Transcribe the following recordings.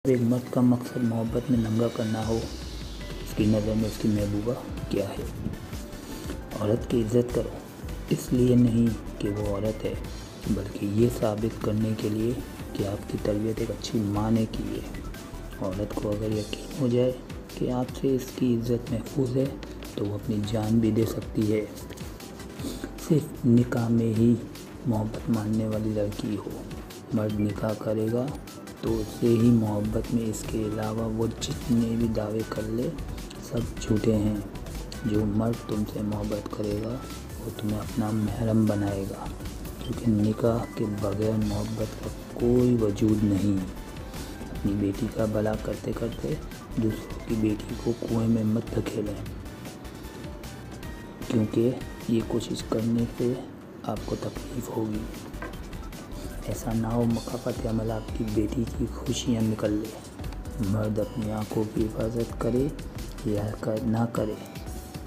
एक मर्द का मकसद मोहब्बत में नंगा करना हो, उसकी नज़र में उसकी महबूबा क्या है। औरत की इज़्ज़त करो, इसलिए नहीं कि वो औरत है, बल्कि ये साबित करने के लिए कि आपकी तरबियत एक अच्छी माँ ने की है। औरत को अगर यकीन हो जाए कि आपसे इसकी इज़्ज़त महफूज है तो वो अपनी जान भी दे सकती है। सिर्फ निकाह में ही मोहब्बत मानने वाली लड़की हो, मर्द निकाह करेगा तो उससे ही मोहब्बत में, इसके अलावा वो जितने भी दावे कर ले सब झूठे हैं। जो मर्द तुमसे मोहब्बत करेगा वो तुम्हें अपना महरम बनाएगा, क्योंकि निकाह के बगैर मोहब्बत का कोई वजूद नहीं। अपनी बेटी का भला करते करते दूसरों की बेटी को कुएं में मत धकेलें, क्योंकि ये कोशिश करने से आपको तकलीफ़ होगी। ऐसा ना हो मकाफत अमल आपकी बेटी की खुशियाँ निकल ले। मर्द अपनी आँखों की हिफाजत करे या ना करे,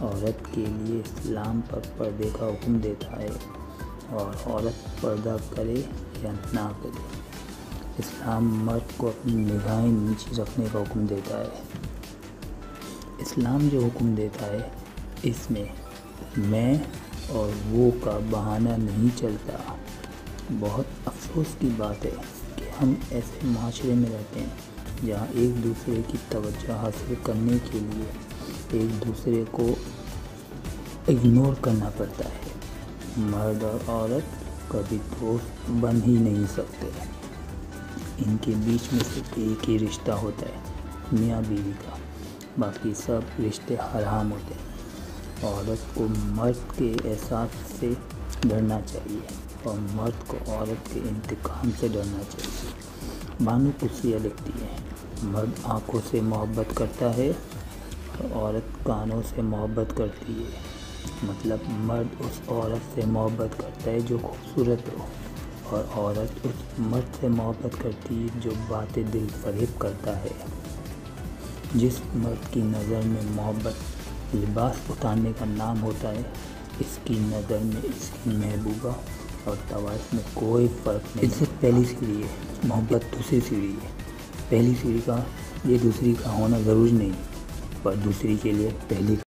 औरत के लिए इस्लाम पर पर्दे का हुक्म देता है, और औरत पर्दा करे या ना करे, इस्लाम मर्द को अपनी निगाहें नीचे रखने का हुक्म देता है। इस्लाम जो हुक्म देता है इसमें मैं और वो का बहाना नहीं चलता। बहुत अफसोस की बात है कि हम ऐसे माशरे में रहते हैं जहाँ एक दूसरे की तवज्जो हासिल करने के लिए एक दूसरे को इग्नोर करना पड़ता है। मर्द और औरत कभी दोस्त बन ही नहीं सकते। इनके बीच में सिर्फ एक ही रिश्ता होता है, मियाँ बीवी का, बाकी सब रिश्ते हराम होते हैं। औरत को मर्द के एहसास से डरना चाहिए और मर्द को औरत के इंतकाम से डरना चाहिए। बानू कुसिया लिखती है, मर्द आँखों से मोहब्बत करता है और औरत कानों से मोहब्बत करती है। मतलब मर्द उस औरत से मोहब्बत करता है जो खूबसूरत हो, और औरत उस मर्द से मोहब्बत करती है जो बातें दिल फरेब करता है। जिस मर्द की नज़र में मोहब्बत लिबास उतारने का नाम होता है, इसकी नज़र में इसकी महबूबा और तवाइफ में कोई फ़र्क नहीं। इज्जत पहली सीढ़ी है, मोहब्बत दूसरी सीढ़ी है। पहली सीढ़ी का ये दूसरी का होना ज़रूरी नहीं, पर दूसरी के लिए पहली